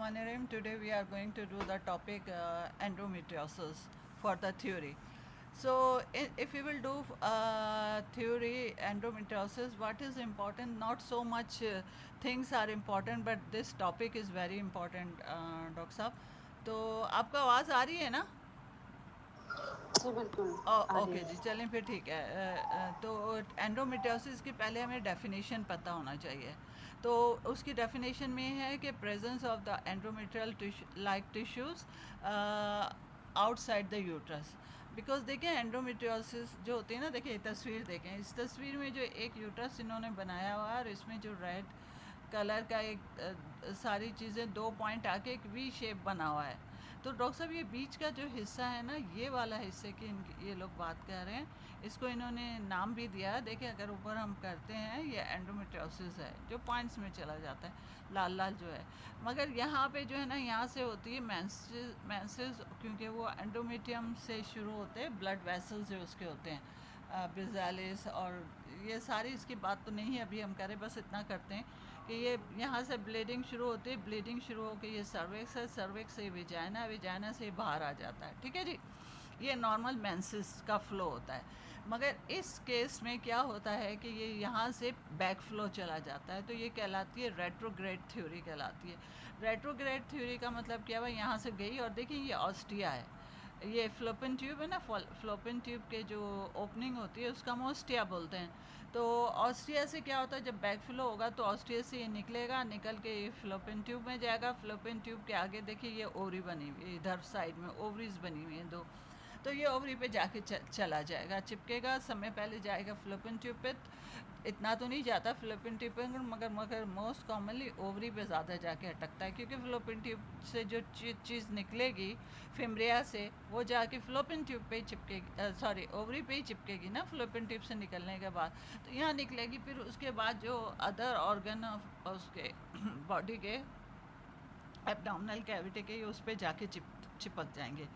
Bismillahirrahmanirrahim. Today we are going to do the topic endometriosis for the theory. So, if we will do theory endometriosis, what is important? Not so much things are important, but this topic is very important, Dr. साहब. तो आपका आवाज़ आ रही है ना? जी, बिल्कुल, आ रही okay है। जी, चलें फिर ठीक है। तो एंडोमेट्रियोसिस की पहले हमें डेफिनेशन पता होना चाहिए। तो उसकी डेफिनेशन में है कि presence of the endometrial like tissues outside the uterus. Because देखें एंडोमेट्रियोसिस जो होती है ना, देखिए तस्वीर देखें, इस तस्वीर में जो एक यूट्रस इन्होंने बनाया हुआ है और इसमें जो रेड कलर का एक सारी चीज़ें 2 पॉइंट आके एक वी शेप बना हुआ है। तो डॉक्टर साहब ये बीच का जो हिस्सा है ना, ये वाला हिस्से की ये लोग बात कर रहे हैं, इसको इन्होंने नाम भी दिया है। देखिए अगर ऊपर हम करते हैं, ये एंडोमेट्रियोसिस है जो पॉइंट्स में चला जाता है, लाल लाल जो है। मगर यहाँ पे जो है ना, यहाँ से होती है मेंसेस, क्योंकि वो एंडोमेट्रियम से शुरू होते हैं, ब्लड वेसल्स जो उसके होते हैं, बिजालिस, और ये सारी इसकी बात तो नहीं है अभी हम करें, बस इतना करते हैं कि ये यहाँ से ब्लीडिंग शुरू होती है, ब्लीडिंग शुरू होकर ये सर्विक्स है, सर्विक्स से विजाइना, विजाइना से बाहर आ जाता है। ठीक है जी, ये नॉर्मल मेंसेस का फ़्लो होता है। मगर इस केस में क्या होता है कि ये यहाँ से बैक फ्लो चला जाता है, तो ये कहलाती है रेट्रोग्रेड थ्योरी कहलाती है। रेट्रोग्रेड थ्योरी का मतलब क्या हुआ, यहाँ से गई और देखिए ये ऑस्टिया है, ये फ्लोपिन ट्यूब है ना, फ्लोपिन ट्यूब के जो ओपनिंग होती है उसका हम ऑस्टिया बोलते हैं। तो ऑस्ट्रिया से क्या होता है, जब बैक फ्लो होगा तो ऑस्ट्रिया से ये निकलेगा, निकल के ये फ्लोपिन ट्यूब में जाएगा। फ्लोपिन ट्यूब के आगे देखिए ये ओवरी बनी हुई है, इधर साइड में ओवरीज बनी हुई हैं 2। तो ये ओवरी पे जाके चला जाएगा, चिपकेगा, समय पहले जाएगा फ्लोपिन ट्यूब पे। इतना तो नहीं जाता फ्लोपिन ट्यूब पे, मगर मगर मोस्ट कॉमनली ओवरी पे ज़्यादा जाके अटकता है, क्योंकि फ्लोपिन ट्यूब से जो चीज़ निकलेगी फिम्ब्रिया से, वो जाके फ्लोपिन ट्यूब पे ही चिपकेगी, सॉरी ओवरी पे ही चिपकेगी ना फ्लोपिन ट्यूब से निकलने के बाद। तो यहाँ निकलेगी, फिर उसके बाद जो अदर ऑर्गन ऑफ उसके बॉडी के एब्डोमिनल कैविटी के, उस पर जाके चिपक जाएंगे।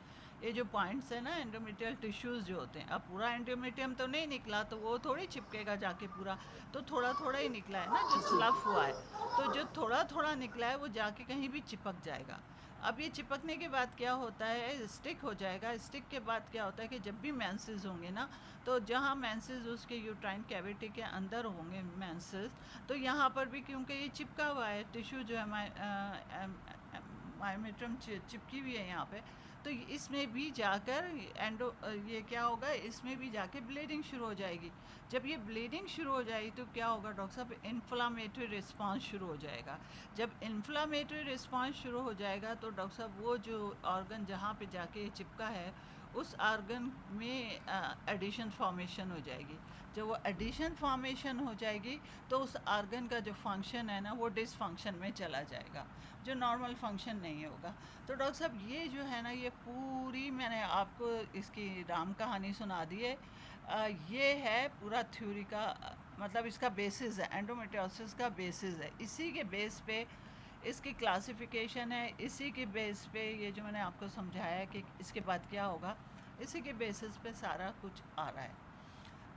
ये जो पॉइंट्स है ना एंडोमेट्रियल टिश्यूज़ जो होते हैं, अब पूरा एंडोमेट्रियम तो नहीं निकला तो वो थोड़ी चिपकेगा जाके पूरा, तो थोड़ा थोड़ा ही निकला है ना जो स्लफ हुआ है। तो जो थोड़ा थोड़ा निकला है वो जाके कहीं भी चिपक जाएगा। अब ये चिपकने के बाद क्या होता है, स्टिक हो जाएगा। स्टिक के बाद क्या होता है कि जब भी मेंसेस होंगे ना, तो जहाँ मेंसेस उसके यूट्राइन कैविटी के अंदर होंगे मेंसेस, तो यहाँ पर भी क्योंकि ये चिपका हुआ है टिश्यू जो है, मायोमेट्रम चिपकी हुई है यहाँ पे, तो इसमें भी जाकर ये क्या होगा, इसमें भी जाके ब्लीडिंग शुरू हो जाएगी। जब ये ब्लीडिंग शुरू हो जाएगी तो क्या होगा डॉक्टर साहब, इन्फ्लामेटरी रिस्पांस शुरू हो जाएगा। जब इन्फ्लामेटरी रिस्पांस शुरू हो जाएगा तो डॉक्टर साहब वो जो ऑर्गन जहाँ पे जाके ये चिपका है, उस ऑर्गन में एडिशन फॉर्मेशन हो जाएगी। जब वो एडिशन फॉर्मेशन हो जाएगी तो उस ऑर्गन का जो फंक्शन है ना, वो डिसफंक्शन में चला जाएगा, जो नॉर्मल फंक्शन नहीं होगा। तो डॉक्टर साहब ये जो है ना, ये पूरी मैंने आपको इसकी राम कहानी सुना दी है। ये है पूरा थ्योरी का, मतलब इसका बेसिस है, एंडोमेट्रियोसिस का बेसिस है। इसी के बेस पे इसकी क्लासिफिकेशन है, इसी के बेस पे ये जो मैंने आपको समझाया कि इसके बाद क्या होगा, इसी के बेसिस पे सारा कुछ आ रहा है।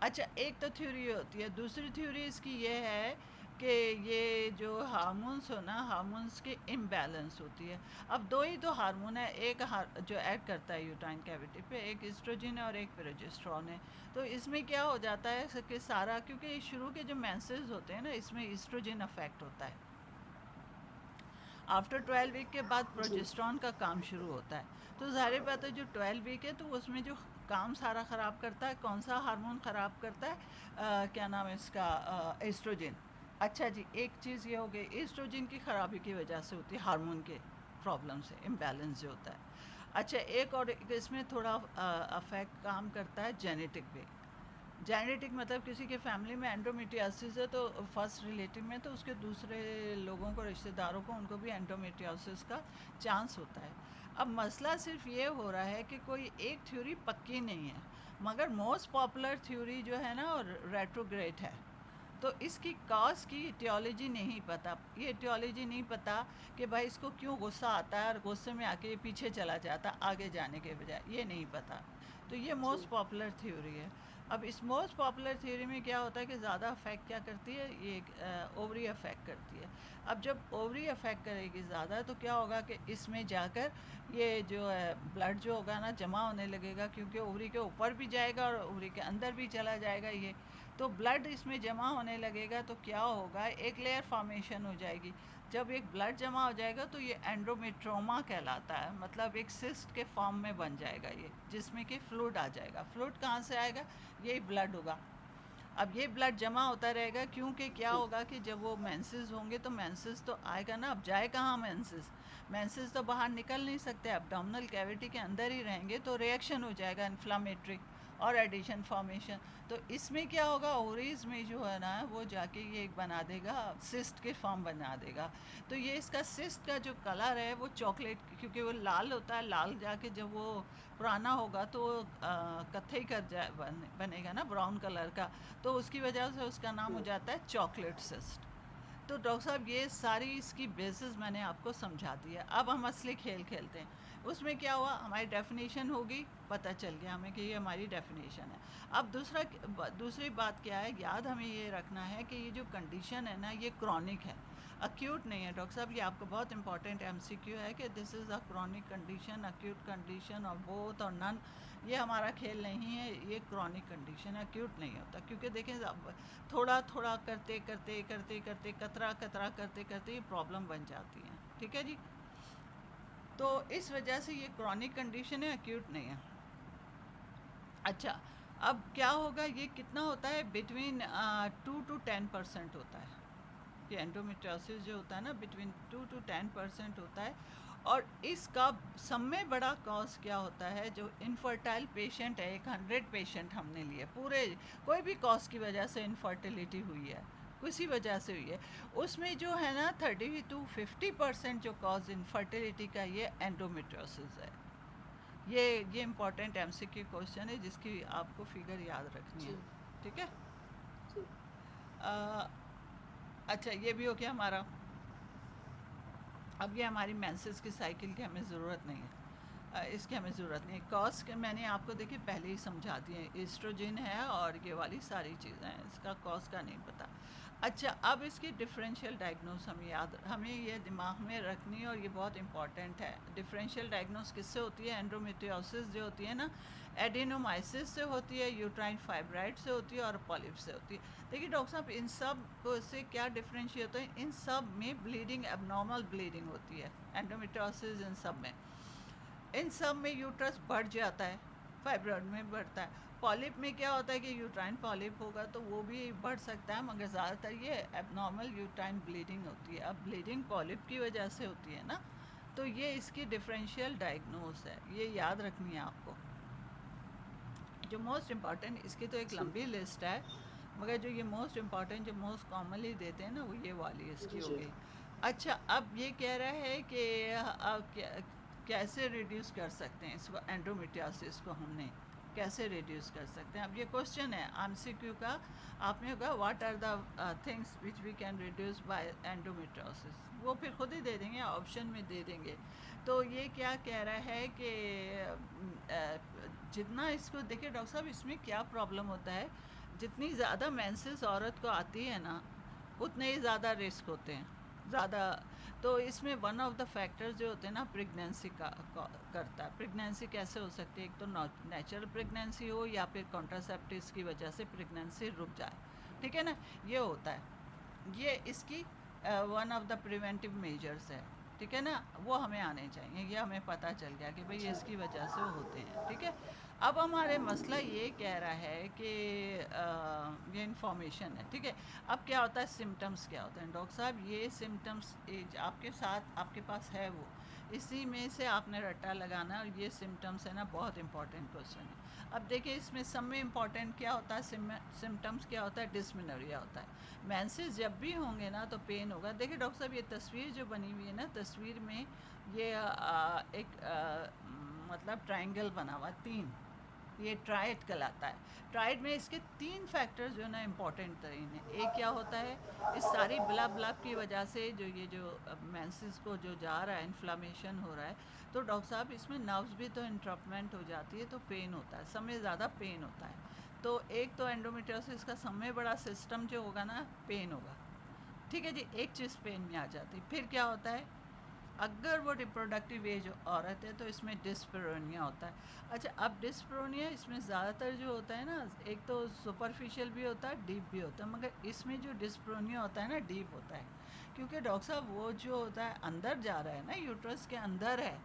अच्छा, एक तो थ्योरी होती है। दूसरी थ्योरी इसकी ये है कि ये जो हार्मोन्स हो ना, हार्मोन्स के इम्बैलेंस होती है। अब दो ही तो हार्मोन है, एक जो एक्ट करता है यूट्राइन कैविटी पे, एक ईस्ट्रोजन है और एक प्रोजेस्टेरोन है। तो इसमें क्या हो जाता है कि सारा, क्योंकि शुरू के जो मेंसेस होते हैं ना, इसमें ईस्ट्रोजन अफेक्ट होता है। आफ्टर 12 वीक के बाद जी, प्रोजेस्टेरोन का काम शुरू होता है। तो ज़ाहिर बात है जो 12 वीक है तो उसमें जो काम सारा ख़राब करता है, कौन सा हार्मोन ख़राब करता है, क्या नाम है इसका, एस्ट्रोजन। अच्छा जी, एक चीज़ ये हो गई, एस्ट्रोजन की ख़राबी की वजह से होती है, हार्मोन के प्रॉब्लम से इम्बैलेंस जो होता है। अच्छा, एक और इसमें थोड़ा अफेक्ट काम करता है जेनेटिक भी। जेनेटिक मतलब किसी के फैमिली में एंडोमेट्रियोसिस है तो फर्स्ट रिलेटिव में, तो उसके दूसरे लोगों को, रिश्तेदारों को, उनको भी एंडोमेट्रियोसिस का चांस होता है। अब मसला सिर्फ ये हो रहा है कि कोई एक थ्योरी पक्की नहीं है, मगर मोस्ट पॉपुलर थ्योरी जो है ना, वो रेट्रोग्रेड है। तो इसकी कॉज की टियोलॉजी नहीं पता, ये टियोलॉजी नहीं पता कि भाई इसको क्यों गुस्सा आता है और गुस्से में आके ये पीछे चला जाता आगे जाने के बजाय, ये नहीं पता। तो ये जी, मोस्ट पॉपुलर थ्योरी है। अब इस मोस्ट पॉपुलर थ्योरी में क्या होता है कि ज़्यादा अफेक्ट क्या करती है, ये ओवरी अफेक्ट करती है। अब जब ओवरी अफेक्ट करेगी ज़्यादा तो क्या होगा कि इसमें जाकर ये जो है ब्लड जो होगा ना जमा होने लगेगा, क्योंकि ओवरी के ऊपर भी जाएगा और ओवरी के अंदर भी चला जाएगा ये। तो ब्लड इसमें जमा होने लगेगा तो क्या होगा, एक लेयर फॉर्मेशन हो जाएगी। जब एक ब्लड जमा हो जाएगा तो ये एंड्रोमेट्रोमा कहलाता है, मतलब एक सिस्ट के फॉर्म में बन जाएगा ये, जिसमें कि फ्लूइड आ जाएगा। फ्लूइड कहाँ से आएगा, यही ब्लड होगा। अब ये ब्लड जमा होता रहेगा, क्योंकि क्या जी होगा कि जब वो मेंसेस होंगे तो मेंसेस तो आएगा ना, अब जाए कहाँ मेंसेस, मेंसेस तो बाहर निकल नहीं सकते, एब्डोमिनल कैविटी के अंदर ही रहेंगे, तो रिएक्शन हो जाएगा इन्फ्लामेटरी और एडिशन फॉर्मेशन। तो इसमें क्या होगा, ओवरीज में जो है ना वो जाके ये एक बना देगा, सिस्ट के फॉर्म बना देगा। तो ये इसका सिस्ट का जो कलर है वो चॉकलेट, क्योंकि वो लाल होता है, लाल जाके जब वो पुराना होगा तो कत्थई कर जाए बनेगा ना, ब्राउन कलर का, तो उसकी वजह से उसका नाम हो जाता है चॉकलेट सिस्ट। तो डॉक्टर साहब ये सारी इसकी बेसिस मैंने आपको समझा दी है। अब हम असली खेल खेलते हैं। उसमें क्या हुआ, हमारी डेफिनेशन होगी, पता चल गया हमें कि ये हमारी डेफिनेशन है। अब दूसरी बात क्या है, याद हमें ये रखना है कि ये जो कंडीशन है ना ये क्रॉनिक है, अक्यूट नहीं है। डॉक्टर साहब ये आपका बहुत इंपॉर्टेंट एमसीक्यू है कि this is a chronic condition, acute condition और बोथ और नन। ये हमारा खेल नहीं है, ये क्रॉनिक कंडीशन है, अक्यूट नहीं होता। क्योंकि देखें अब थोड़ा थोड़ा करते करते करते करते कतरा कतरा करते करते ये प्रॉब्लम बन जाती है, ठीक है जी। तो इस वजह से ये क्रॉनिक कंडीशन है, अक्यूट नहीं है। अच्छा, अब क्या होगा, ये कितना होता है, बिटवीन 2 to 10% होता है। ये एंडोमेट्रियोसिस जो होता है ना बिटवीन 2 to 10% होता है। और इसका सब में बड़ा कॉज क्या होता है, जो इनफर्टाइल पेशेंट है, एक 100 पेशेंट हमने लिए पूरे, कोई भी कॉज की वजह से इनफर्टिलिटी हुई है, किसी वजह से हुई है, उसमें जो है ना 30 to 50% जो कॉज इनफर्टिलिटी का ये एंडोमेट्रियोसिस है। ये इम्पॉर्टेंट एमसीक्यू क्वेश्चन है जिसकी आपको फिगर याद रखनी है, जी ठीक है। जी अ, अच्छा ये भी हो गया हमारा। अब ये हमारी मेंसेस की साइकिल की हमें ज़रूरत नहीं है, इसकी हमें ज़रूरत नहीं है। कॉज के मैंने आपको देखिए पहले ही समझा दिए, एस्ट्रोजन है और ये वाली सारी चीज़ें हैं, इसका कॉज का नहीं पता। अच्छा, अब इसकी डिफरेंशियल डायग्नोस हमें ये दिमाग में रखनी है और ये बहुत इंपॉर्टेंट है। डिफरेंशियल डायग्नोस किससे होती है, एंड्रोमेट्रियोसिस जो होती है ना, एडिनोमाइसिस से होती है, यूट्राइन फाइब्राइड से होती है और पॉलिप से होती है। देखिए डॉक्टर साहब इन सब को से क्या डिफरेंशिएट होता है, इन सब में ब्लीडिंग, एबनॉर्मल ब्लीडिंग होती है, एंडोमेट्रियोसिस इन सब में यूट्रस बढ़ जाता है, फाइब्रॉइड में बढ़ता है। पॉलिप में क्या होता है कि यूट्राइन पॉलिप होगा तो वो भी बढ़ सकता है, मगर ज़्यादातर ये एबनॉर्मल यूट्राइन ब्लीडिंग होती है। अब ब्लीडिंग पॉलिप की वजह से होती है ना, तो ये इसकी डिफरेंशियल डायग्नोस है, ये याद रखनी है आपको। जो मोस्ट इम्पॉर्टेंट, इसकी तो एक जी लंबी लिस्ट है, मगर जो ये मोस्ट इम्पॉर्टेंट जो मोस्ट कॉमनली देते हैं ना वो ये वाली इसकी जी हो जी गई। अच्छा, अब ये कह रहा है कि कैसे रिड्यूस कर सकते हैं इसको, एंडोमेट्रियोसिस को हमने कैसे रिड्यूस कर सकते हैं। अब ये क्वेश्चन है एमसीक्यू का, आपने होगा what are the things which we can reduce by endometriosis, वो फिर खुद ही दे देंगे, ऑप्शन में दे देंगे। तो ये क्या कह रहा है कि जितना इसको देखिए डॉक्टर साहब, इसमें क्या प्रॉब्लम होता है, जितनी ज़्यादा मेंसेस औरत को आती है ना उतने ही ज़्यादा रिस्क होते हैं, ज़्यादा। तो इसमें वन ऑफ द फैक्टर्स जो होते हैं ना प्रेगनेंसी करता है। प्रेगनेंसी कैसे हो सकती है, एक तो नेचुरल प्रेगनेंसी हो या फिर कॉन्ट्रासेप्टिव्स की वजह से प्रेगनेंसी रुक जाए, ठीक है ना, ये होता है। ये इसकी one of the preventive measures है, ठीक है ना, वो हमें आने चाहिए, ये हमें पता चल गया कि भाई अच्छा इसकी वजह से वो होते हैं, ठीक है। अब हमारे मसला ये कह रहा है कि ये इन्फॉर्मेशन है, ठीक है। अब क्या होता है, सिम्टम्स क्या होते हैं डॉक्टर साहब, ये सिम्टम्स आपके साथ आपके पास है, वो इसी में से आपने रट्टा लगाना है, और ये सिम्टम्स है ना बहुत इंपॉर्टेंट क्वेश्चन है। अब देखिए इसमें सब में इम्पॉर्टेंट क्या होता है, सिम्टम्स क्या होता है, डिस्मेनोरिया होता है। मेंसेस जब भी होंगे ना तो पेन होगा। देखिए डॉक्टर साहब ये तस्वीर जो बनी हुई है ना, तस्वीर में ये मतलब ट्रायंगल बना हुआ, तीन, ये ट्राइड कहलाता है। ट्राइड में इसके 3 फैक्टर्स जो है ना इम्पॉर्टेंट तरीन है। एक क्या होता है, इस सारी ब्लब की वजह से जो ये जो मेंसेस को जो जा रहा है, इन्फ्लामेशन हो रहा है, तो डॉक्टर साहब इसमें नर्व्स भी तो इंटरप्टमेंट हो जाती है, तो पेन होता है, समय ज़्यादा पेन होता है। तो एक तो एंडोमेट्रियोसिस का सबसे बड़ा सिस्टम जो होगा ना, पेन होगा। ठीक है जी, एक चीज़ पेन में आ जाती। फिर क्या होता है, अगर वो रिप्रोडक्टिव एज औरत है तो इसमें डिस्पेरोनिया होता है। अच्छा, अब डिस्पेरोनिया इसमें ज़्यादातर जो होता है ना, एक तो सुपरफिशियल भी होता है, डीप भी होता है, मगर इसमें जो डिस्पेरोनिया होता है ना, डीप होता है। क्योंकि डॉक्टर साहब वो जो होता है अंदर जा रहा है ना, यूट्रस के अंदर है,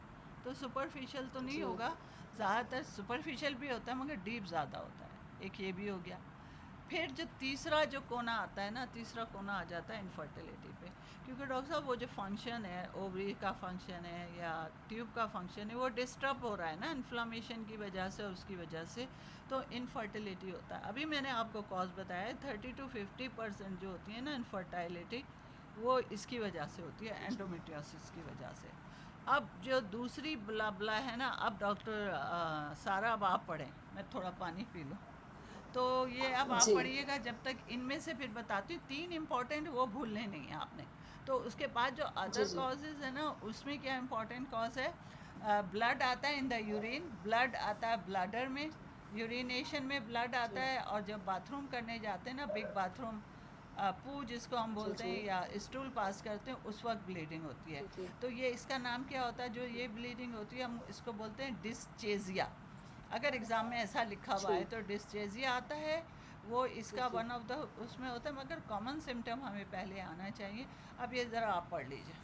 तो सुपरफिशियल तो नहीं जी होगा। ज़्यादातर सुपरफिशियल भी होता है मगर डीप ज़्यादा होता है। एक ये भी हो गया। फिर जो तीसरा जो कोना आता है ना, तीसरा कोना आ जाता है इनफर्टिलिटी पे। क्योंकि डॉक्टर साहब वो जो फंक्शन है, ओवरी का फंक्शन है या ट्यूब का फंक्शन है, वो डिस्टर्ब हो रहा है ना इन्फ्लामेशन की वजह से और उसकी वजह से, तो इनफर्टिलिटी होता है। अभी मैंने आपको कॉज बताया 30 to 50% जो होती है ना इनफर्टिलिटी, वो इसकी वजह से होती है, एंडोमेट्रियोसिस की वजह से। अब जो दूसरी ब्ला है ना, अब डॉक्टर सारा, अब आप पढ़ें, मैं थोड़ा पानी पी लूँ। तो ये अब आप जी पढ़िएगा, जब तक इनमें से फिर बताती हूँ 3 इम्पॉर्टेंट, वो भूलने नहीं है आपने। तो उसके बाद जो जी अदर जी कॉजेज़ है ना, उसमें क्या इम्पॉर्टेंट कॉज है, ब्लड आता है इन द यूरिन, ब्लड आता है ब्लैडर में, यूरिनेशन में ब्लड आता जी है, और जब बाथरूम करने जाते हैं ना, बिग बाथरूम, पू जिसको हम जी बोलते जी हैं, या स्टूल पास करते हैं, उस वक्त ब्लीडिंग होती है। जी जी तो ये इसका नाम क्या होता है, जो ये ब्लीडिंग होती है, हम इसको बोलते हैं डिस्चेजिया। अगर एग्ज़ाम में ऐसा लिखा हुआ है जी तो डिस्चेजिया आता है। वो जी इसका जी वन ऑफ द उसमें होता है, मगर कॉमन सिम्टम हमें पहले आना चाहिए। अब ये ज़रा आप पढ़ लीजिए।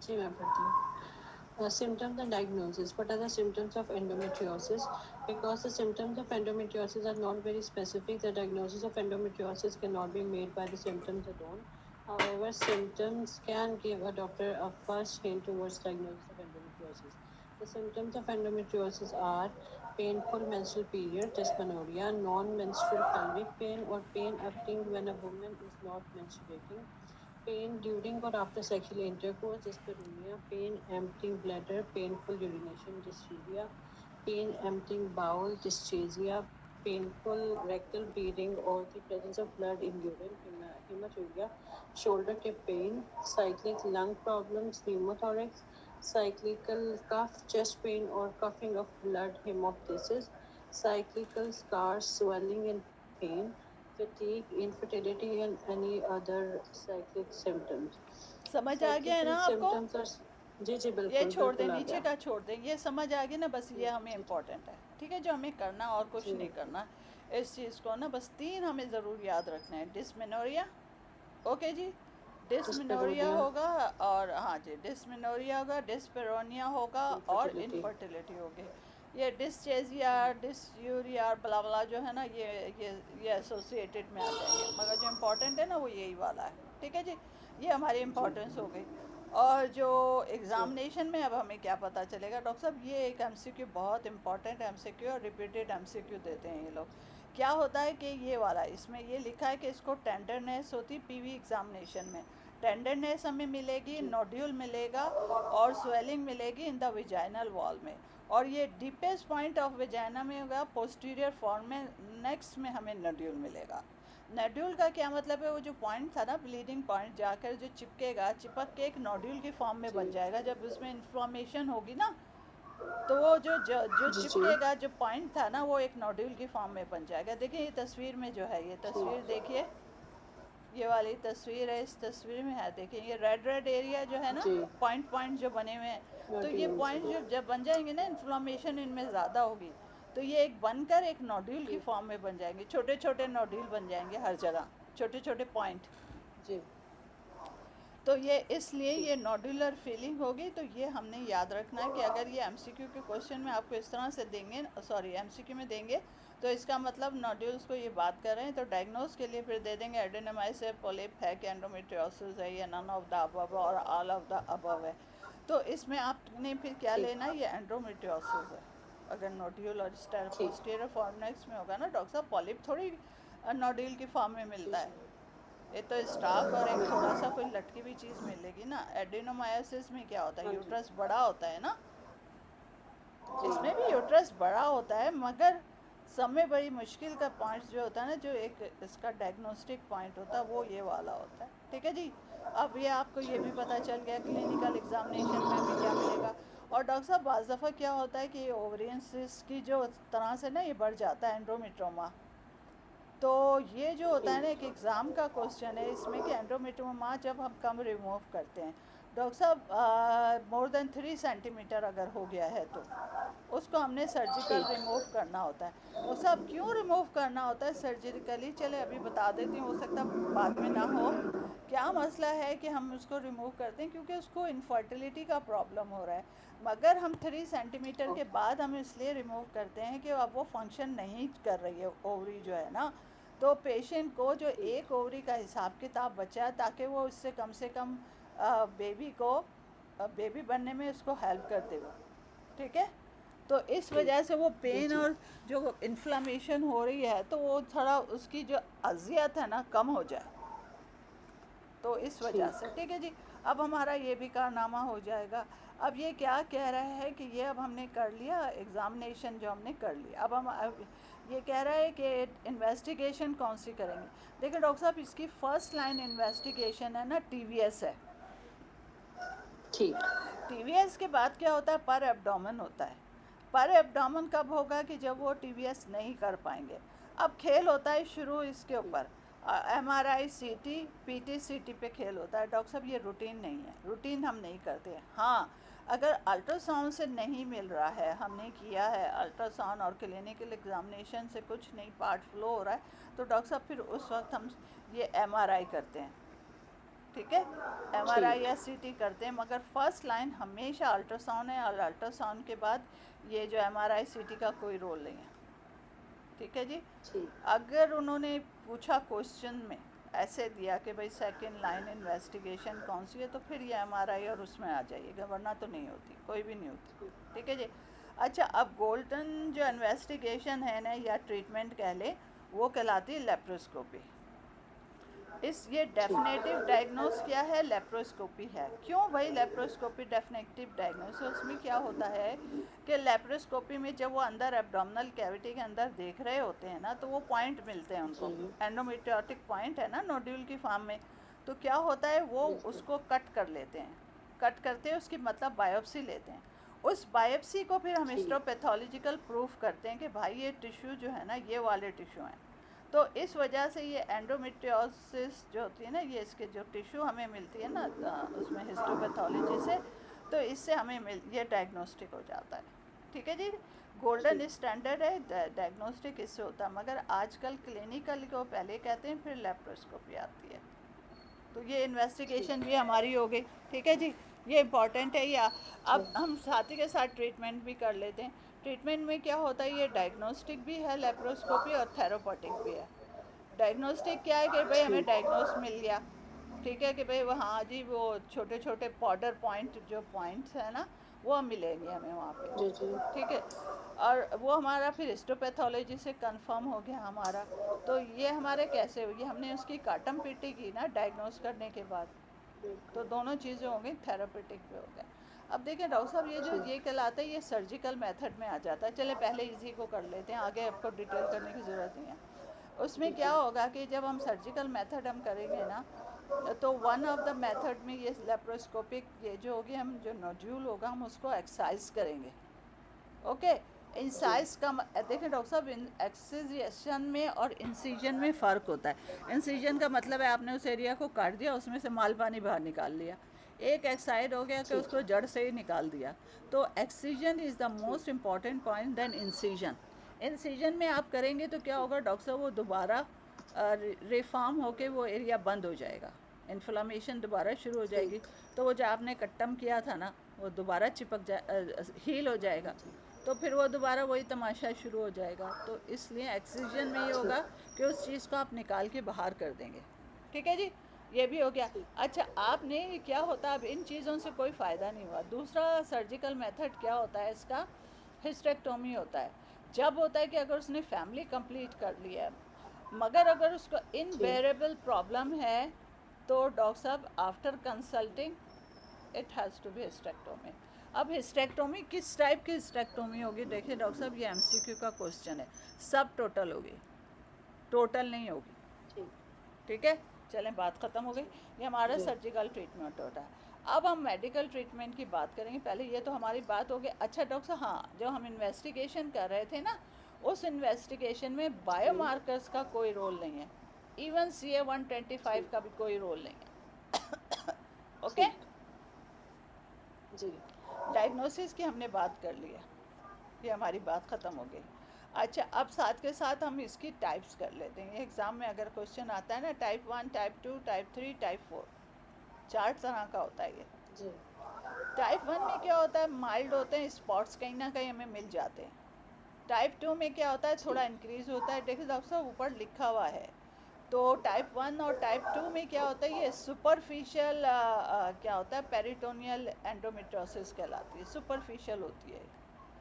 जी मैं पढ़ती हूँ। Symptoms and diagnosis. What are the symptoms of endometriosis? Because the symptoms of endometriosis are not very specific, the diagnosis of endometriosis cannot be made by the symptoms alone. However, symptoms can give a doctor a first hint towards diagnosis of endometriosis. The symptoms of endometriosis are painful menstrual period, dysmenorrhea, non-menstrual pelvic pain, or pain appearing when a woman is not menstruating, pain during or after sexual intercourse, dyspareunia, pain emptying bladder, painful urination, dysuria, pain emptying bowel, dyschezia, painful rectal bleeding or the presence of blood in urine, hematuria, shoulder tip pain, cyclic lung problems, pneumothorax, cyclical cough, chest pain or coughing of blood, hemoptysis, cyclical scars, swelling and pain, fatigue, infertility, and any other cyclic symptoms. समझ आ गया है Cyclical ना आपको? symptoms are जी जी ये बिल्कुल छोड़ दें, बिल्कुल आ नीचे गया का छोड़ दें, ये समझ आ गया ना, बस जी ये हमें जी इम्पोर्टेंट है। ठीक है, जो हमें करना और कुछ जी नहीं करना, इस चीज़ को ना बस 3 हमें ज़रूर याद रखना है। डिस्मेनोरिया, ओके जी, डिस्मेनोरिया dyspareunia, होगा, और हाँ जी, डिस्मेनोरिया होगा, डिस्पेरोनिया होगा, और infertility इनफर्टिलिटी होगी। ये डिस्चेजिया, डिसयूरिया, ब्ला ब्ला जो है ना, ये एसोसिएटेड में आ जाएंगे, मगर जो इम्पोर्टेंट है ना, वो यही वाला है। ठीक है जी, ये हमारी जी इम्पोर्टेंस हो गई। और जो जी एग्ज़ामिनेशन में अब हमें क्या पता चलेगा, डॉक्टर साहब ये एक एमसीक्यू बहुत इंपॉर्टेंट एमसीक्यू, और रिपीटेड एमसीक्यू देते हैं ये लोग। क्या होता है कि ये वाला, इसमें ये लिखा है कि इसको टेंडरनेस होती पीवी एग्जामिनेशन में, टेंडरनेस हमें मिलेगी, जी नोड्यूल मिलेगा, और स्वेलिंग मिलेगी इन द विजाइनल वॉल में। और ये डीपेस्ट पॉइंट ऑफ विजाइना में होगा, पोस्टीरियर फॉर्म में, नेक्स्ट में हमें नोड्यूल मिलेगा। नोड्यूल का क्या मतलब है, वो जो पॉइंट था ना, ब्लीडिंग पॉइंट, जाकर जो चिपकेगा, चिपक के एक नोड्यूल की फॉर्म में बन जी जाएगा। जब उसमें इन्फ्लामेशन होगी ना, तो वो जो जी जी चिपकेगा, जो पॉइंट था ना, वो एक नोड्यूल की फॉर्म में बन जाएगा। देखिए ये तस्वीर में जो है, ये तस्वीर जी देखिए, ये वाली तस्वीर है, इस तस्वीर में है, देखिए ये रेड रेड एरिया जो है ना, जी पॉइंट पॉइंट जो बने हुए हैं, तो ये nodules पॉइंट जब बन जाएंगे ना, इन्फ्लामेशन इनमें ज़्यादा होगी, तो ये एक बनकर एक नोड्यूल की जी फॉर्म में बन जाएंगे, छोटे छोटे नोड्यूल बन जाएंगे हर जगह, छोटे छोटे पॉइंट। जी तो ये इसलिए जी ये नोडुलर फीलिंग होगी। तो ये हमने याद रखना है कि अगर ये एमसीक्यू के क्वेश्चन में आपको इस तरह से देंगे, सॉरी एमसीक्यू में देंगे, तो इसका मतलब नोड्यूल्स को ये बात कर रहे हैं। तो डायग्नोस के लिए फिर दे देंगे एडेनोमाइस है, पोलिप है, कि एंडोमेट्रियोसिस है, या नन ऑफ द अबव और ऑल ऑफ द अबव है। तो इसमें आपने फिर क्या ठीक लेना है, ये एंडोमेट्रियोसिस है। अगर नोड्यूल और ठीक पोस्टीरियर फॉर्मनेक्स में होगा ना डॉक्टर साहब, पॉलिप थोड़ी नोड्यूल की फॉर्म में जी मिलता है। ये तो स्टाक और एक थोड़ा सा कोई लटकी हुई चीज़ मिलेगी ना। एडिनोमायोसिस में क्या होता है, हाँ जी यूट्रस बड़ा होता है ना, जी इसमें भी यूट्रस बड़ा होता है, मगर सब में बड़ी मुश्किल का पॉइंट जो होता है ना, जो एक इसका डायग्नोस्टिक पॉइंट होता है, वो ये वाला होता है। ठीक है जी, अब ये आपको ये भी पता चल गया क्लिनिकल एग्जामिनेशन में हमें क्या मिलेगा। और डॉक्टर साहब बाज़ दफ़ा क्या होता है कि ओवरियन सिस्ट की जो तरह से ना ये बढ़ जाता है एंड्रोमेट्रोमा। तो ये जो होता है ना, एक एग्ज़ाम का क्वेश्चन है इसमें कि एंड्रोमेट्रोमा जब हम कम रिमूव करते हैं डॉक्टर साहब, मोर देन 3 सेंटीमीटर अगर हो गया है तो उसको हमने सर्जिकल ठीक। रिमूव करना होता है। डॉक्टर साहब क्यों रिमूव करना होता है सर्जिकली? चले अभी बता देती हूँ, हो सकता है बाद में ना हो। क्या मसला है कि हम उसको रिमूव करते हैं क्योंकि उसको इनफर्टिलिटी का प्रॉब्लम हो रहा है, मगर हम 3 सेंटीमीटर के बाद हम इसलिए रिमूव करते हैं कि अब वो फंक्शन नहीं कर रही है ओवरी जो है ना। तो पेशेंट को जो एक ओवरी का हिसाब किताब बचा है ताकि वो इससे कम से कम बेबी को बेबी बनने में उसको हेल्प करते हो, ठीक है। तो इस वजह से वो जी पेन जी। और जो इन्फ्लामेशन हो रही है तो वो थोड़ा उसकी जो अजियत है ना कम हो जाए, तो इस वजह से, ठीक। ठीक है जी। अब हमारा ये भी कारनामा हो जाएगा। अब ये क्या कह रहा है कि ये अब हमने कर लिया एग्ज़ामिनेशन जो हमने कर लिया, अब ये कह रहा है कि इन्वेस्टिगेशन कौन सी करेंगे। देखिए डॉक्टर साहब, इसकी फ़र्स्ट लाइन इन्वेस्टिगेशन है ना टीवीएस है। ठीक। टीवीएस के बाद क्या होता है, पर एब्डोमेन होता है। पर एब्डोमेन कब होगा कि जब वो टीवीएस नहीं कर पाएंगे। अब खेल होता है शुरू इसके ऊपर, एमआरआई सीटी पीटी सीटी पे खेल होता है। डॉक्टर साहब ये रूटीन नहीं है, रूटीन हम नहीं करते हैं। हाँ, अगर अल्ट्रासाउंड से नहीं मिल रहा है, हमने किया है अल्ट्रासाउंड और क्लिनिकल एग्जामिनेशन से कुछ नहीं, पार्ट फ्लो हो रहा है, तो डॉक्टर साहब फिर उस वक्त हम ये एमआरआई करते हैं, ठीक है। एमआरआई ठीक। या सीटी करते हैं, मगर फर्स्ट लाइन हमेशा अल्ट्रासाउंड है, और अल्ट्रासाउंड के बाद ये जो एमआरआई सीटी का कोई रोल नहीं है, ठीक है जी। ठीक। अगर उन्होंने पूछा क्वेश्चन में ऐसे दिया कि भाई सेकंड लाइन इन्वेस्टिगेशन कौन सी है, तो फिर ये एमआरआई और उसमें आ जाइएगा, वरना तो नहीं होती, कोई भी नहीं होती, ठीक है जी। अच्छा, अब गोल्डन जो इन्वेस्टिगेशन है ना, या ट्रीटमेंट कह ले, वो कहलाती है लेप्रोस्कोपी। ये डेफिनेटिव ठीक। डायग्नोस क्या है, लेप्रोस्कोपी है। क्यों भाई लेप्रोस्कोपी डेफिनेटिव डायग्नोस है? उसमें क्या होता है कि लेप्रोस्कोपी में जब वो अंदर एब्डोमिनल कैविटी के अंदर देख रहे होते हैं ना, तो वो पॉइंट मिलते हैं उनको, जी एंडोमेट्रियोटिक पॉइंट है ना नोड्यूल की फॉर्म में। तो क्या होता है, वो बिल्कुल। उसको कट कर लेते हैं, कट करते हैं उसकी मतलब बायोप्सी लेते हैं। उस बायोप्सी को फिर हम ठीक। हिस्टोपैथोलॉजिकल प्रूफ करते हैं कि भाई ये टिश्यू जो है ना, ये वाले टिश्यू हैं। तो इस वजह से ये एंडोमेट्रियोसिस जो होती है ना, ये इसके जो टिश्यू हमें मिलती है ना उसमें हिस्टोपैथोलॉजी से, तो इससे हमें ये डायग्नोस्टिक हो जाता है, ठीक है जी। गोल्डन ठीक। स्टैंडर्ड है डायग्नोस्टिक, इससे होता है, मगर आजकल क्लिनिकल को पहले कहते हैं, फिर लेप्रोस्कोपी आती है। तो ये इन्वेस्टिगेशन ठीक। भी हमारी हो गई, ठीक है जी। ये इम्पॉर्टेंट है। या अब ठीक। हम साथ ही के साथ ट्रीटमेंट भी कर लेते हैं। ट्रीटमेंट में क्या होता है, ये डायग्नोस्टिक भी है लेप्रोस्कोपी, और थेरापॉटिक भी है। डायग्नोस्टिक क्या है कि भाई हमें ठीक। डायग्नोस मिल गया, ठीक है, कि भाई वो हाँ जी, वो छोटे छोटे पाउडर पॉइंट जो पॉइंट्स है ना, वो मिलेंगे हमें वहाँ पे, जी जी। ठीक है। और वो हमारा फिर हिस्टोपैथोलॉजी से कंफर्म हो गया हमारा। तो ये हमारे कैसे हुई, हमने उसकी काटम पीटी की ना डायग्नोस करने के बाद, तो बिल्कुल। दोनों चीज़ें हो गई, थेरापेटिक भी हो गया। अब देखें डॉक्टर साहब, ये जो ये ठीक। कहलाता है, ये सर्जिकल मेथड में आ जाता है। चले पहले इसी को कर लेते हैं, आगे आपको डिटेल करने की ज़रूरत नहीं है। उसमें जी क्या जी। होगा कि जब हम सर्जिकल मेथड हम करेंगे ना, तो वन ऑफ द मेथड में ये लेप्रोस्कोपिक, ये जो होगी, हम जो नोड्यूल होगा हम उसको एक्साइज करेंगे, ओके। जी। इंसाइज का देखिए डॉक्टर साहब, एक्सिजेशन में और इंसीजन में फ़र्क होता है। इंसीजन का मतलब है आपने उस एरिया को काट दिया, उसमें से माल पानी बाहर निकाल लिया। एक एक्साइड हो गया कि ठीक उसको है। जड़ से ही निकाल दिया। तो एक्सीजन इज़ द ठीक। Most important point then incision. Incision में आप करेंगे तो क्या होगा डॉक्टर साहब, वो दोबारा रिफॉर्म होके वो एरिया बंद हो जाएगा, इन्फ्लामेशन दोबारा शुरू हो जाएगी। ठीक। तो वो जो आपने कट्टम किया था ना, वो दोबारा हील हो जाएगा। तो फिर वो दोबारा वही तमाशा शुरू हो जाएगा। तो इसलिए एक्सीजन में ये होगा ठीक। कि उस चीज़ को आप निकाल के बाहर कर देंगे, ठीक है जी। ये भी हो गया। ठीक। अच्छा, आपने क्या होता है, अब इन चीज़ों से कोई फ़ायदा नहीं हुआ। दूसरा सर्जिकल मेथड क्या होता है इसका, हिस्टेक्टोमी होता है। जब होता है कि अगर उसने फैमिली कंप्लीट कर लिया है, मगर अगर उसको ठीक। इनबेरेबल प्रॉब्लम है, तो डॉक्टर साहब after consulting it has to be hysterectomy. अब हिस्टेक्टोमी किस टाइप की हिस्टेक्टोमी होगी? देखिए डॉक्टर साहब, ये एमसीक्यू का क्वेश्चन है। सब टोटल होगी, टोटल नहीं होगी, ठीक। ठीक है। चलें, बात ख़त्म हो गई। ठीक। ये हमारा जी। सर्जिकल ट्रीटमेंट होता है। अब हम मेडिकल ट्रीटमेंट की बात करेंगे। पहले ये तो हमारी बात हो गई। अच्छा डॉक्टर साहब, हाँ, जो हम इन्वेस्टिगेशन कर रहे थे ना, उस इन्वेस्टिगेशन में जी बायोमार्कर्स का कोई रोल नहीं है, इवन CA-125 ठीक का भी कोई रोल नहीं है। ओके, ठीक जी डायग्नोसिस की हमने बात कर ली है, ये हमारी बात ख़त्म हो गई। अच्छा, अब साथ के साथ हम इसकी टाइप्स कर लेते हैं। एग्ज़ाम में अगर क्वेश्चन आता है ना, टाइप 1, टाइप 2, टाइप 3, टाइप 4, 4 तरह का होता है ये। जी टाइप 1 में क्या होता है, माइल्ड होते हैं, स्पॉट्स कहीं ना कहीं हमें मिल जाते हैं। टाइप 2 में क्या होता है, थोड़ा ठीक इंक्रीज होता है। देखिए डॉक्टर साहब, ऊपर लिखा हुआ है। तो टाइप 1 और टाइप 2 में क्या होता है, ये सुपरफिशियल क्या होता है, पेरिटोनियल एंडोमेट्रोसिस कहलाती है, सुपरफिशियल होती है,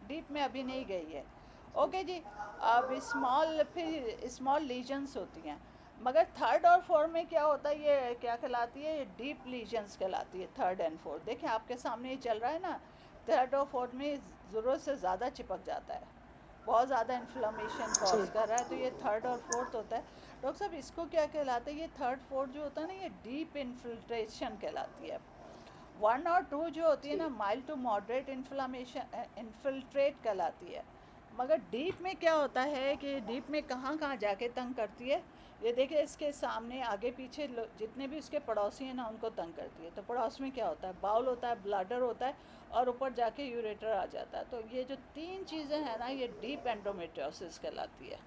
डीप में अभी नहीं गई है। ठीक ओके जी। अब स्मॉल, फिर स्मॉल लीजन्स होती हैं। मगर थर्ड और फोर्थ में क्या होता है, ये क्या कहलाती है, ये डीप लीजन्स कहलाती है, थर्ड एंड फोर्थ। देखिए आपके सामने ये चल रहा है ना, थर्ड और फोर्थ में ज़रूरत से ज़्यादा चिपक जाता है, बहुत ज़्यादा इन्फ्लामेशन कॉज ठीक कर रहा है, तो ये थर्ड और फोर्थ होता है। डॉक्टर साहब, इसको क्या कहलाता है, ये थर्ड फोर्थ जो होता है ना, ये डीप इन्फिल्ट्रेशन कहलाती है। 1 और 2 जो होती है ना, ठीक mild to moderate inflammation infiltrate कहलाती है। मगर डीप में क्या होता है कि डीप में कहाँ कहाँ जाके तंग करती है, ये देखिए इसके सामने आगे पीछे जितने भी उसके पड़ोसी हैं ना, उनको तंग करती है। तो पड़ोस में क्या होता है, बाउल होता है, ब्लाडर होता है, और ऊपर जाके यूरेटर आ जाता है। तो ये जो 3 चीज़ें हैं ना, ये डीप एंडोमेट्रियोसिस कहलाती है।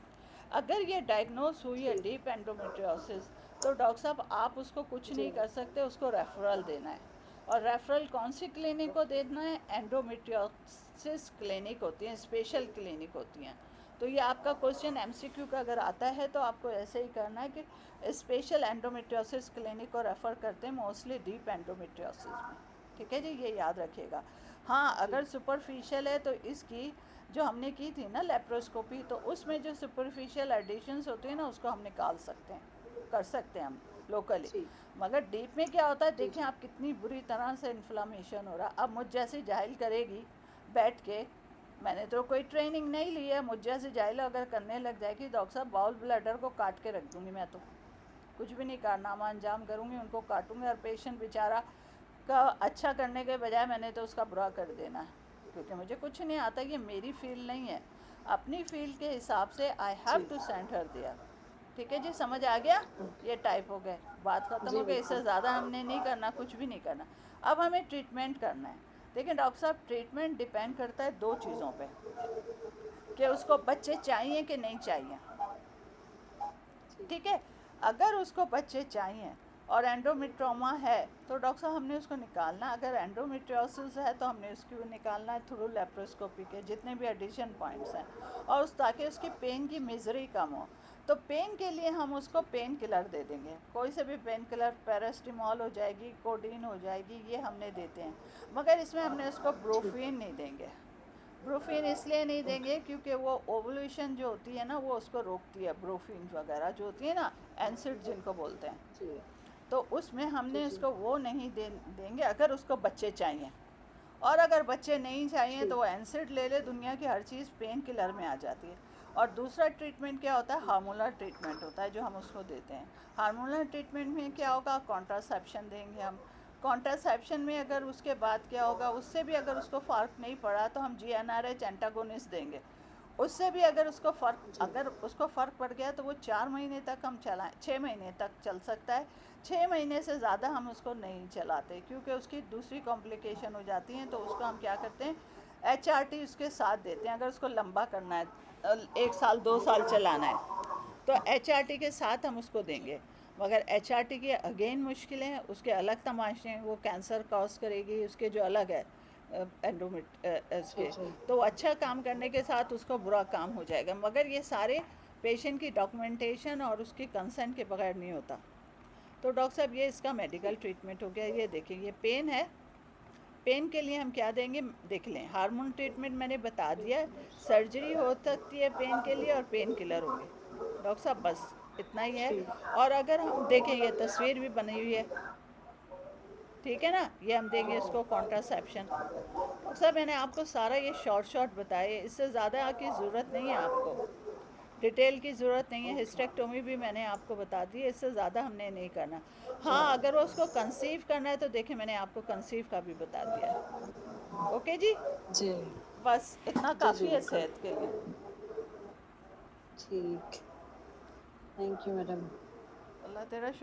अगर ये डायग्नोस हुई है ठीक डीप एंडोमेट्रियोसिस, तो डॉक्टर साहब आप उसको कुछ जी नहीं कर सकते, उसको रेफरल देना है। और रेफरल कौन सी क्लिनिक को देना है, एंडोमेट्रियोसिस क्लिनिक होती हैं, स्पेशल क्लिनिक होती हैं। तो ये आपका क्वेश्चन MCQ का अगर आता है तो आपको ऐसे ही करना है कि स्पेशल एंडोमेट्रियोसिस क्लिनिक को रेफ़र करते हैं, मोस्टली डीप एंडोमेट्रियोसिस में। ठीक है जी, ये याद रखिएगा। हाँ, अगर ठीक सुपरफिशियल है तो इसकी जो हमने की थी ना लेप्रोस्कोपी, तो उसमें जो सुपरफिशियल एडिशंस होती है ना, उसको हम निकाल सकते हैं, कर सकते हैं हम लोकली। ठीक मगर डीप में क्या होता है, जी देखें जी आप कितनी बुरी तरह से इन्फ्लामेशन हो रहा है। अब मुझ जैसी जाहिल करेगी बैठ के, मैंने तो कोई ट्रेनिंग नहीं ली है, मुझ जैसी जाहिल अगर करने लग जाएगी, डॉक्टर साहब बाउल ब्लडर को काट के रख दूँगी मैं तो, कुछ भी नहीं, कारनामा अंजाम करूँगी, उनको काटूँगी, और पेशेंट बेचारा का अच्छा करने के बजाय मैंने तो उसका बुरा कर देना है, क्योंकि मुझे कुछ नहीं आता, ये मेरी फील्ड नहीं है। अपनी फील्ड के हिसाब से आई हैव जी टू सेंड हर देयर। ठीक है जी, समझ आ गया। ये टाइप हो गए, बात ख़त्म जी हो गई, इससे बिल्कुल ज़्यादा हमने नहीं करना, कुछ भी नहीं करना। अब हमें ट्रीटमेंट करना है। देखिए डॉक्टर साहब, ट्रीटमेंट डिपेंड करता है 2 चीज़ों पे, कि उसको बच्चे चाहिए कि नहीं चाहिए। ठीक ठीक है, अगर उसको बच्चे चाहिए और एंडोमेट्रोमा है, तो डॉक्टर साहब हमने उसको निकालना। अगर एंडोमेट्रियोसिस है तो हमने उसको निकालना है थ्रू लेप्रोस्कोपी के जितने भी एडिशन पॉइंट्स हैं, और ताकि उसकी पेन की मिजरी कम हो। तो पेन के लिए हम उसको पेन किलर दे देंगे, कोई से भी पेन किलर, पैरास्टिमोल हो जाएगी, कोडीन हो जाएगी, ये हमने देते हैं। मगर इसमें हमने उसको ठीक ब्रोफीन नहीं देंगे। ब्रोफीन इसलिए नहीं देंगे ओके क्योंकि वो ओवुलेशन जो होती है ना, वो उसको रोकती है, ब्रोफीन वगैरह जो होती है ना, एनसिड जिनको बोलते हैं। जी तो उसमें जी हमने जी उसको वो नहीं देंगे अगर उसको बच्चे चाहिए। और अगर बच्चे नहीं चाहिए तो ठीक वो एनसिड ले ले, दुनिया की हर चीज़ पेन किलर में आ जाती है। और दूसरा ट्रीटमेंट क्या होता है, हार्मोनल ट्रीटमेंट होता है जो हम उसको देते हैं। हार्मोनल ट्रीटमेंट में क्या होगा, कॉन्ट्रासेप्शन देंगे हम। कॉन्ट्रासेप्शन में अगर उसके बाद क्या होगा, उससे भी अगर उसको फ़र्क नहीं पड़ा तो हम GnRH एंटागोनिस्ट देंगे। उससे भी अगर उसको जी फ़र्क पड़ गया तो वो 4 महीने तक हम चलाएं, 6 महीने तक चल सकता है। 6 महीने से ज़्यादा हम उसको नहीं चलाते, क्योंकि उसकी दूसरी कॉम्प्लिकेशन हो जाती हैं। तो उसको हम क्या करते हैं, HRT उसके साथ देते हैं, अगर उसको लंबा करना है, 1 साल 2 साल चलाना है, तो HRT के साथ हम उसको देंगे। मगर HRT की अगेन मुश्किलें हैं, उसके अलग तमाशे हैं, वो कैंसर कॉज करेगी, उसके जो अलग है एंडोमेट जी इसके। जी तो अच्छा काम करने के साथ उसको बुरा काम हो जाएगा। मगर ये सारे पेशेंट की डॉक्यूमेंटेशन और उसकी कंसेंट के बगैर नहीं होता। तो डॉक्टर साहब, ये इसका मेडिकल ट्रीटमेंट हो गया। ये देखिए, ये पेन है, पेन के लिए हम क्या देंगे, देख लें। हार्मोन ट्रीटमेंट मैंने बता दिया है, सर्जरी हो सकती है पेन के लिए, और पेन किलर होंगे। डॉक्टर साहब बस इतना ही है। ठीक और अगर हम देखें, ये तस्वीर भी बनी हुई है, ठीक है ना, ये हम देंगे ठीक है इसको कॉन्ट्रासेप्शन। डॉक्टर साहब, मैंने आपको सारा ये शॉर्ट शॉर्ट बताए, इससे ज़्यादा की ज़रूरत नहीं है आपको। डिटेल की ज़रूरत नहीं है, हिस्टेक्टोमी भी मैंने आपको बता दी है, इससे ज़्यादा हमने नहीं करना। जी हाँ, अगर वो उसको कंसीव करना है तो देखिए मैंने आपको कंसीव का भी बता दिया है। ओके जी, जी बस इतना जी जी काफ़ी है बिल्कुल सेहत के लिए। ठीक। Thank you madam. अल्लाह तेरा